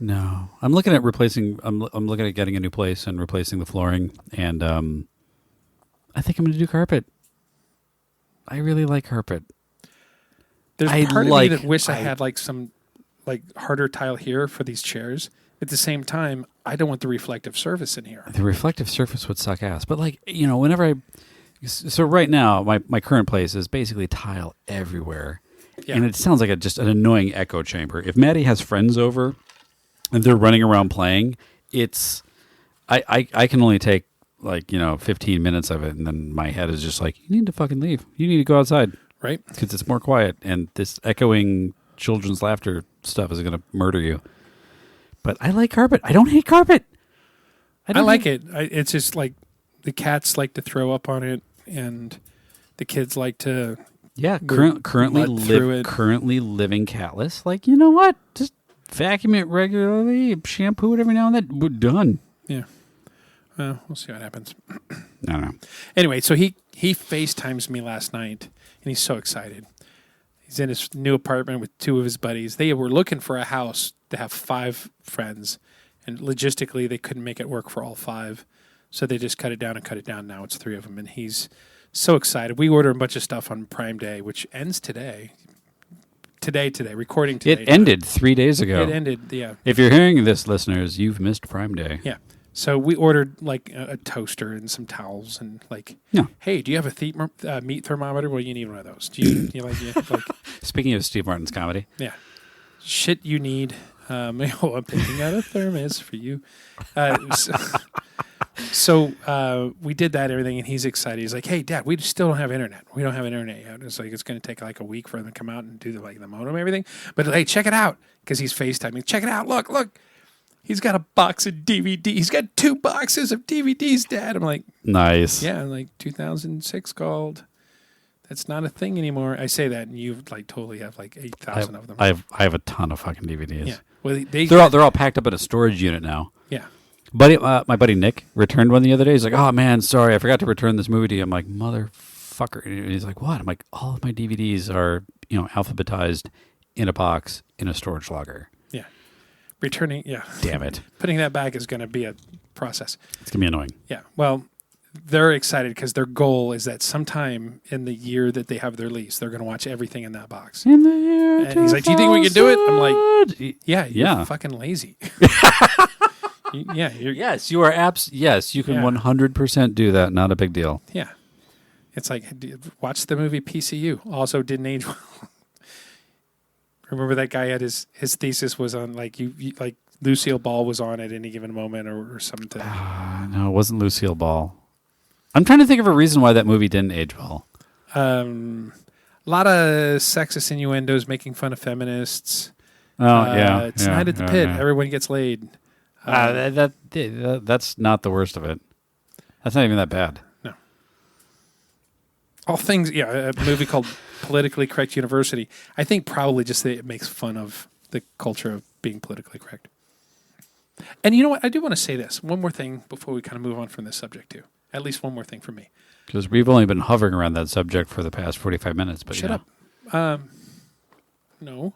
No, I'm looking at replacing. I'm looking at getting a new place and replacing the flooring, and I think I'm going to do carpet. I really like carpet. There's part of me that wish I had like some like harder tile here for these chairs. At the same time, I don't want the reflective surface in here. The reflective surface would suck ass. But like, whenever so right now, my current place is basically tile everywhere. Yeah. And it sounds like just an annoying echo chamber. If Maddie has friends over and they're running around playing, I can only take 15 minutes of it. And then my head is just like, you need to fucking leave. You need to go outside. Right? Because it's more quiet, and this echoing children's laughter stuff is going to murder you. But I like carpet. I don't hate carpet. I like it. It's just like the cats like to throw up on it, and the kids like to currently living catless. Like, you know what? Just vacuum it regularly, shampoo it every now and then. We're done. Yeah. Well, we'll see what happens. I don't know. Anyway, so he FaceTimes me last night. And he's so excited. He's in his new apartment with 2 of his buddies. They were looking for a house to have 5 friends. And logistically, they couldn't make it work for all 5. So they just cut it down. Now it's 3 of them. And he's so excited. We ordered a bunch of stuff on Prime Day, which ends today. Today, recording today. It ended 3 days ago. It ended, yeah. If you're hearing this, listeners, you've missed Prime Day. Yeah. So we ordered like a toaster and some towels and like, hey, do you have a meat thermometer? Well, you need one of those. Do you like? Speaking of Steve Martin's comedy, yeah, shit you need. I'm picking out a thermos for you. So we did that, everything, and he's excited. He's like, hey, Dad, we still don't have internet. We don't have internet yet. It's like it's going to take like a week for them to come out and do the modem and everything. But hey, check it out, because he's FaceTiming. Check it out. Look. He's got a box of DVDs. He's got 2 boxes of DVDs, Dad. I'm like, nice. Yeah, like 2006 called. That's not a thing anymore. I say that, and you like totally have like 8,000 of them. I have a ton of fucking DVDs. Yeah, well, they're all packed up in a storage unit now. Yeah, my buddy Nick returned one the other day. He's like, "Oh man, sorry, I forgot to return this movie to you." I'm like, "Motherfucker!" And he's like, "What?" I'm like, "All of my DVDs are alphabetized in a box in a storage locker." Yeah. Returning, yeah. Damn it. Putting that back is going to be a process. It's going to be annoying. Yeah. Well, they're excited because their goal is that sometime in the year that they have their lease, they're going to watch everything in that box. In the year And he's like, do you think we can do it? I'm like, yeah, you're fucking lazy. Yes, you are Yes, you can 100% do that. Not a big deal. Yeah. It's like, watch the movie PCU. Also didn't age well. Remember that guy had his thesis was on like like Lucille Ball was on at any given moment or something. No, it wasn't Lucille Ball. I'm trying to think of a reason why that movie didn't age well. A lot of sexist innuendos, making fun of feminists. It's Night at the Pit. Yeah. Everyone gets laid. That's not the worst of it. That's not even that bad. No. All things, a movie called Politically Correct University. I think probably just that it makes fun of the culture of being politically correct. And you know what? I do want to say this. One more thing before we kind of move on from this subject, too. At least one more thing for me. Because we've only been hovering around that subject for the past 45 minutes. But Shut up. No.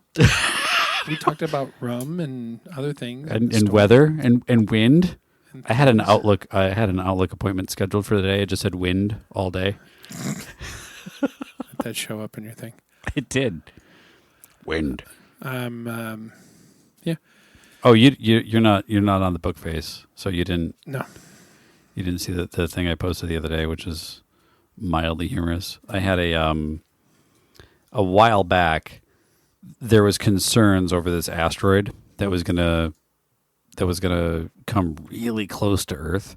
We talked about rum and other things. And weather and wind. I had an Outlook appointment scheduled for the day. It just said wind all day. Did that show up in your thing? It did. Wind. Yeah. Oh, you're not on the book face, so you didn't. No. You didn't see the thing I posted the other day, which is mildly humorous. I had a while back. There was concerns over this asteroid that was gonna come really close to Earth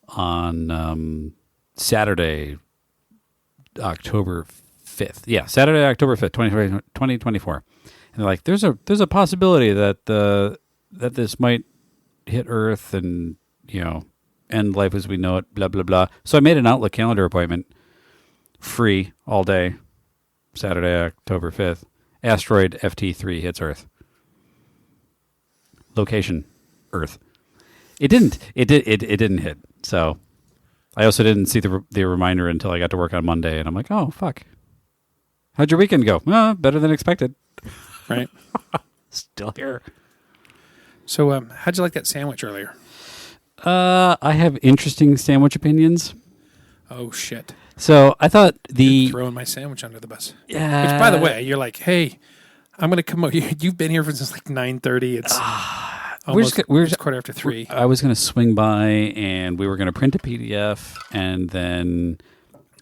on Saturday, October 5th. Yeah, Saturday, October 5th, 2024. And they're like, there's a possibility that that this might hit Earth and, end life as we know it, blah, blah, blah. So I made an Outlook calendar appointment, free all day, Saturday, October 5th. Asteroid FT3 hits Earth. Location, Earth. It didn't. It didn't hit. So I also didn't see the reminder until I got to work on Monday, and I'm like, oh, fuck. How'd your weekend go? Better than expected. Right. Still here. So how'd you like that sandwich earlier? I have interesting sandwich opinions. Oh, shit. So I thought You're throwing my sandwich under the bus. Yeah. Which, by the way, you're like, hey, I'm going to come over. You've been here since like 9:30. It's almost quarter after 3. I was going to swing by, and we were going to print a PDF and then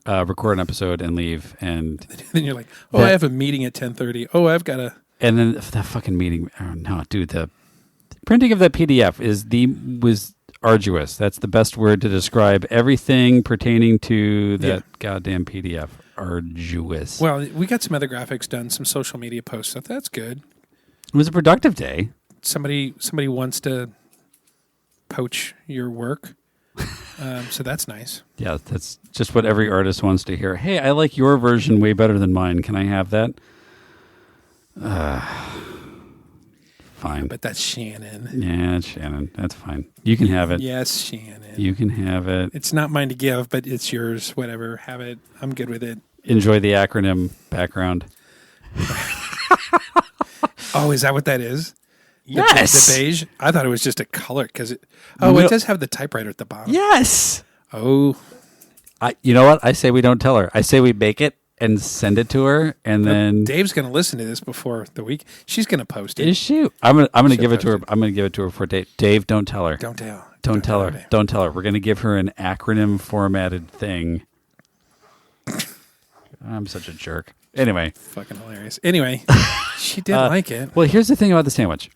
record an episode and leave. And then you're like, oh, I have a meeting at 10:30. Oh, I've got a... And then that fucking meeting. Oh, no, dude, the printing of that PDF was arduous. That's the best word to describe everything pertaining to that goddamn PDF. Arduous. Well, we got some other graphics done, some social media posts stuff. That's good. It was a productive day. Somebody wants to poach your work, so that's nice. Yeah, that's just what every artist wants to hear. Hey, I like your version way better than mine. Can I have that? Fine. But that's Shannon. Yeah, it's Shannon. That's fine. You can have it. Yes, Shannon. You can have it. It's not mine to give, but it's yours. Whatever. Have it. I'm good with it. Enjoy the acronym background. Oh, is that what that is? Yes. The beige? I thought it was just a color because it does have the typewriter at the bottom. Yes. Oh. You know what? I say we don't tell her. I say we bake it and send it to her, and then Dave's going to listen to this before the week. She's going to post it. Is she? I'm gonna give it to her. I'm gonna give it to her for Dave. Dave, don't tell her. Don't tell. Don't tell her. Don't tell her. We're gonna give her an acronym formatted thing. I'm such a jerk. Anyway, fucking hilarious. Anyway, she did like it. Well, here's the thing about the sandwich.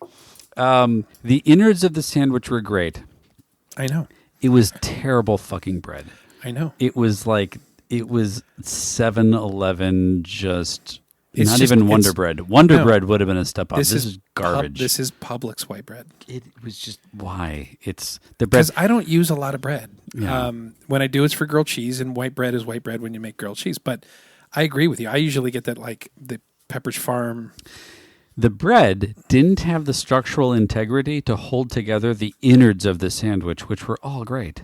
The innards of the sandwich were great. I know. It was terrible fucking bread. I know. It was 7-Eleven, not even Wonder Bread. Wonder Bread would have been a step up. This is garbage. This is Publix white bread. It was just, why? It's the bread. Because I don't use a lot of bread. Yeah. When I do, it's for grilled cheese, and white bread is white bread when you make grilled cheese. But I agree with you. I usually get that, like, the Pepperidge Farm. The bread didn't have the structural integrity to hold together the innards of the sandwich, which were all great.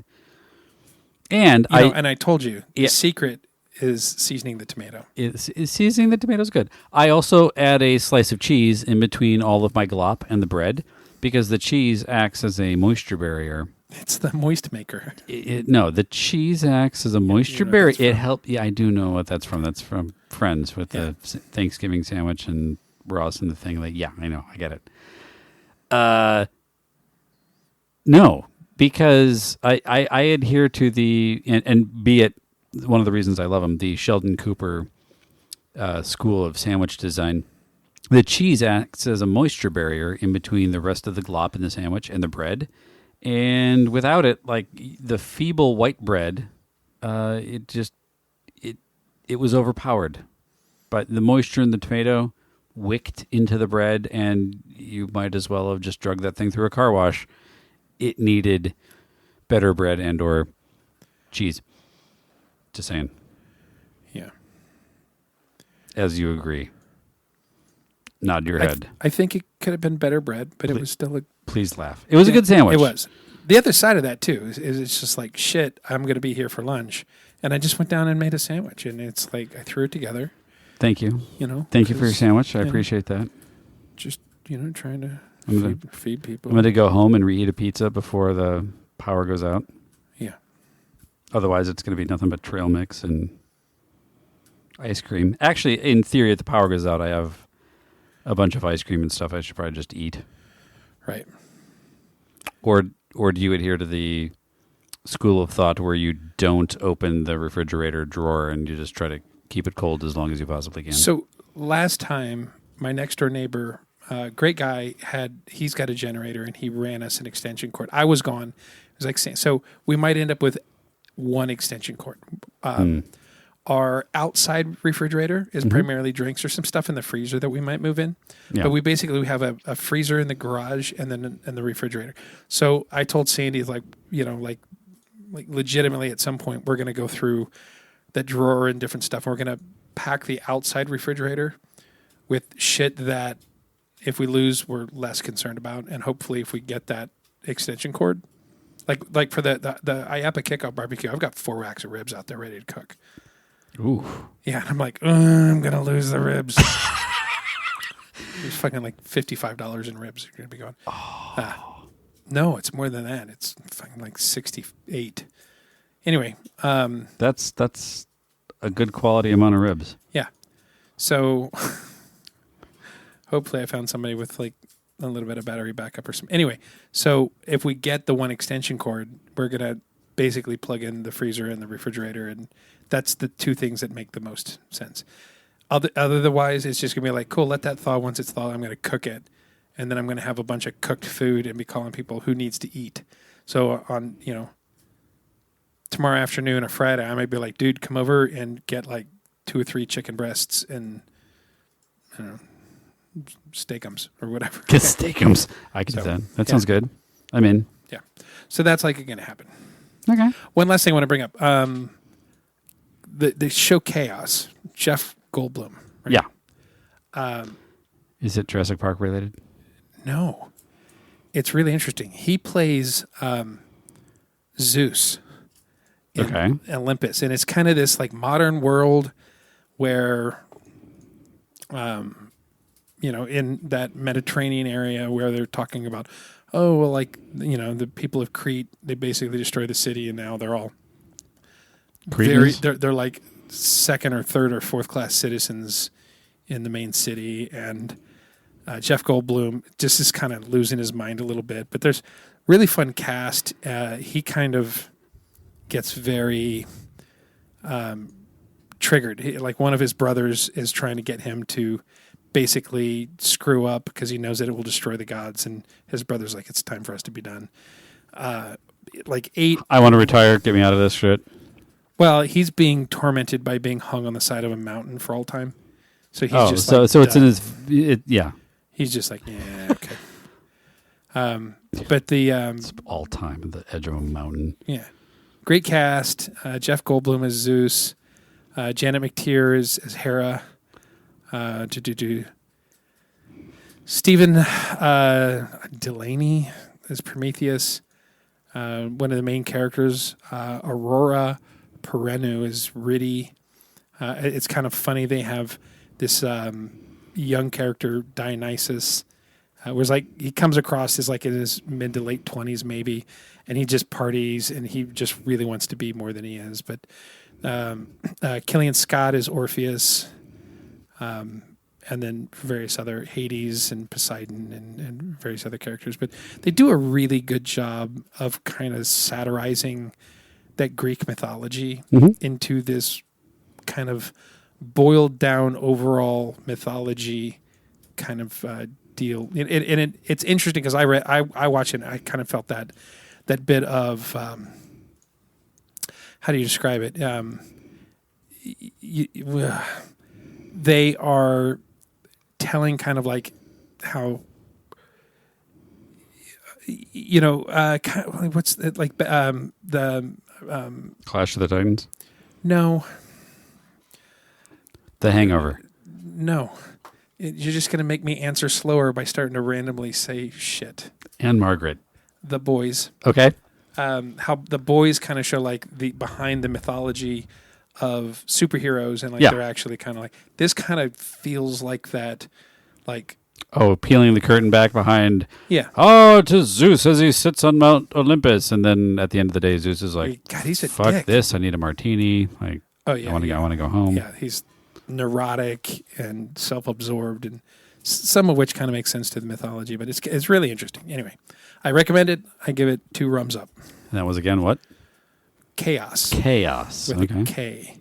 And I told you, the secret is seasoning the tomato. Seasoning the tomato is good. I also add a slice of cheese in between all of my glop and the bread because the cheese acts as a moisture barrier. It's the moist maker. No, the cheese acts as a moisture barrier. It helped. Yeah, I do know what that's from. That's from Friends with the Thanksgiving sandwich and Ross and the thing. Like, yeah, I know. I get it. No, because I adhere to the, and be it one of the reasons I love them, the Sheldon Cooper School of Sandwich Design. The cheese acts as a moisture barrier in between the rest of the glop in the sandwich and the bread. And without it, like the feeble white bread, it was overpowered. But the moisture in the tomato wicked into the bread, and you might as well have just drug that thing through a car wash. It needed better bread and or cheese. Just saying. Yeah. As you agree. nod your head. I think it could have been better bread, but it was still a Please laugh. It was a good sandwich. It was. The other side of that too is it's just like shit. I'm going to be here for lunch, and I just went down and made a sandwich, and it's like I threw it together. Thank you. Thank you for your sandwich. I appreciate that. Just trying to feed people. I'm going to go home and reheat a pizza before the power goes out. Yeah. Otherwise, it's going to be nothing but trail mix and ice cream. Actually, in theory, if the power goes out, I have a bunch of ice cream and stuff I should probably just eat. Right. Or do you adhere to the school of thought where you don't open the refrigerator drawer and you just try to keep it cold as long as you possibly can? So last time, my next door neighbor, great guy, he's got a generator and he ran us an extension cord. I was gone. It was like so we might end up with one extension cord. Our outside refrigerator is primarily drinks or some stuff in the freezer that we might move in. Yeah. But we have a freezer in the garage and then in the refrigerator. So I told Sandy, like legitimately at some point we're going to go through that drawer and different stuff. And we're going to pack the outside refrigerator with shit that if we lose, we're less concerned about. And hopefully if we get that extension cord, like for the IAPA kickoff barbecue, I've got 4 racks of ribs out there ready to cook. Ooh. Yeah, and I'm like, I'm going to lose the ribs. There's fucking like $55 in ribs. You're going to be going, no, it's more than that. It's fucking like 68. Anyway. That's a good quality amount of ribs. Yeah. So hopefully I found somebody with like a little bit of battery backup or something. Anyway, so if we get the one extension cord, we're going to basically plug in the freezer and the refrigerator, and that's the 2 things that make the most sense. Otherwise, it's just going to be like, cool, let that thaw. Once it's thawed, I'm going to cook it, and then I'm going to have a bunch of cooked food and be calling people who needs to eat. So on, tomorrow afternoon or Friday, I might be like, dude, come over and get like 2 or 3 chicken breasts and, I don't know, steakums or whatever. Get steakums. I can do that. That sounds good. I'm in. Yeah. So that's like going to happen. Okay. One last thing I want to bring up. The show Kaos, Jeff Goldblum. Right? Yeah. Is it Jurassic Park related? No. It's really interesting. He plays Zeus in Olympus. And it's kind of this like modern world where, in that Mediterranean area where they're talking about, the people of Crete, they basically destroy the city and now they're all they're like 2nd or 3rd or 4th class citizens in the main city. And Jeff Goldblum just is kind of losing his mind a little bit, but there's really fun cast. He kind of gets very triggered. Like one of his brothers is trying to get him to basically screw up because he knows that it will destroy the gods, and his brother's like, it's time for us to be done. I want to retire. Get me out of this shit. Well, he's being tormented by being hung on the side of a mountain for all time. So he's just so it's in his yeah. He's just like, yeah, okay. But the it's all time at the edge of a mountain. Yeah, great cast. Jeff Goldblum as Zeus. Janet McTeer as Hera. Stephen Delaney as Prometheus. One of the main characters, Aurora Perenu is Riddy. It's kind of funny. They have this young character, Dionysus, was like he comes across as like in his mid to late 20s maybe, and he just parties and he just really wants to be more than he is. But Killian Scott is Orpheus. And then various other Hades and Poseidon and various other characters. But they do a really good job of kind of satirizing that Greek mythology into this kind of boiled down overall mythology kind of deal. And it's interesting because I watch it and I kind of felt that bit of, how do you describe it? They are telling kind of like how what's it like the Clash of the No. The Hangover. No. You're just going to make me answer slower by starting to randomly say shit. And Margaret. The Boys. Okay. How The Boys kind of show like the behind the mythology of superheroes, and like they're actually kind of like, this kind of feels like that, like, peeling the curtain back behind. Yeah. Oh, to Zeus as he sits on Mount Olympus, and then at the end of the day, Zeus is like, God, he's a fuck dick. this. I need a martini. Like, Oh yeah, I want to go home. Yeah, he's neurotic and self-absorbed, and some of which kind of makes sense to the mythology, but it's really interesting. Anyway, I recommend it. I give it 2 rums up. And that was again what? Chaos. Chaos. With Okay. a K.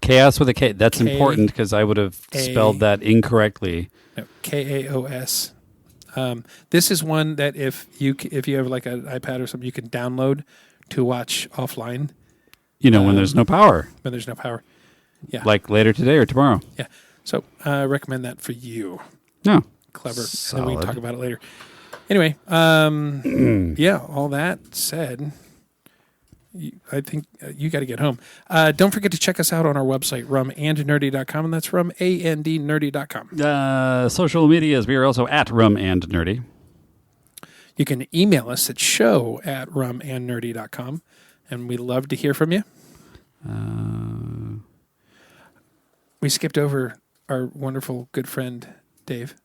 Chaos with a K. That's K- important because I would have spelled that incorrectly. No, Kaos. This is one that if you have like an iPad or something, you can download to watch offline. When there's no power. When there's no power. Yeah. Like later today or tomorrow. Yeah. So I recommend that for you. No. Clever. Solid. And we can talk about it later. Anyway, yeah, all that said, I think you got to get home. Don't forget to check us out on our website, rumandnerdy.com, and that's rumandnerdy.com. Social medias, we are also at Rum and Nerdy. You can email us at show@rumandnerdy.com, and we love to hear from you. We skipped over our wonderful good friend, Dave.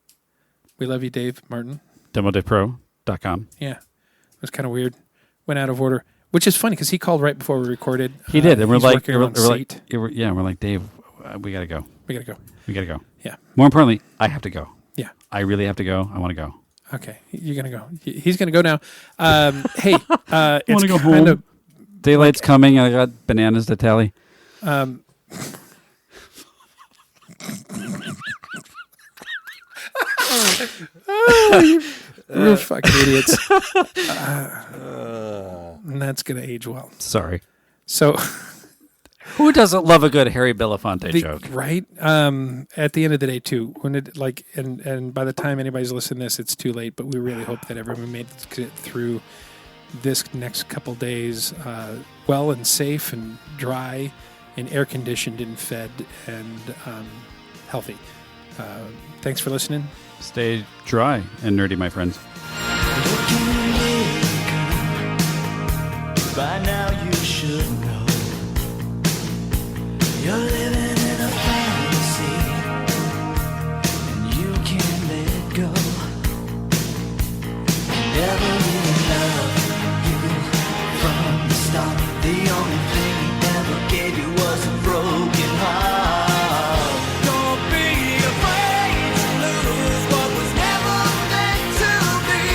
We love you, Dave Martin. DemoDevPro.com. Yeah, it was kind of weird. Went out of order, which is funny because he called right before we recorded. He did, and we're he's like, working on SATE. we're like, Dave, we gotta go. We gotta go. We gotta go. Yeah. More importantly, I have to go. Yeah. I really have to go. I want to go. Okay, you're gonna go. He's gonna go now. Hey, it's want to go kind home. Daylight's coming. I got bananas to tally. We're fucking idiots. And that's gonna age well. Sorry. So, who doesn't love a good Harry Belafonte joke? Right. At the end of the day, too, when it and by the time anybody's listening to this, it's too late. But we really hope that everyone made it through this next couple days well and safe and dry and air conditioned and fed and healthy. Thanks for listening. Stay dry and nerdy, my friends. By now you should know you're living in a fantasy and you can't let go. Never really loved you from the start. The only thing he ever gave you was a broken heart. Don't be afraid to lose what was never meant to be.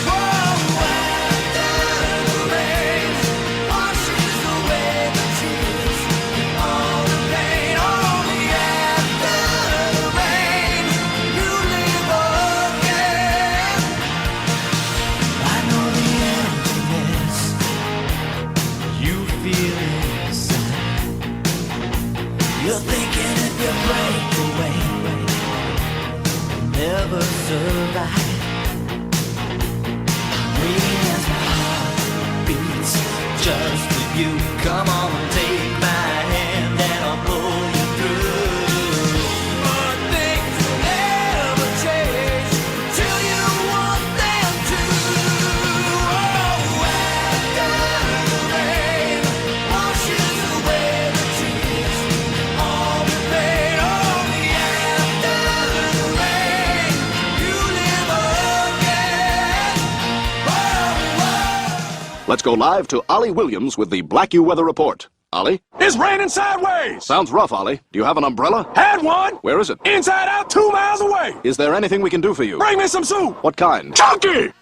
Oh, after the rain washes away the tears and all the pain. Only after the rain you live again. I know the emptiness you feel inside. You're thinking if you break away, you'll never survive. Waiting as my heart beats just for you. Come on, take my hand and I'll pull you through. But things will never change till you want them to. Oh, after the rain washes away the tears, all the pain. Only after the rain you live again. Let's go live to Ollie Williams with the Black U Weather Report. Ollie? It's raining sideways. Sounds rough, Ollie. Do you have an umbrella? Had one. Where is it? Inside out, 2 miles away. Is there anything we can do for you? Bring me some soup. What kind? Chunky.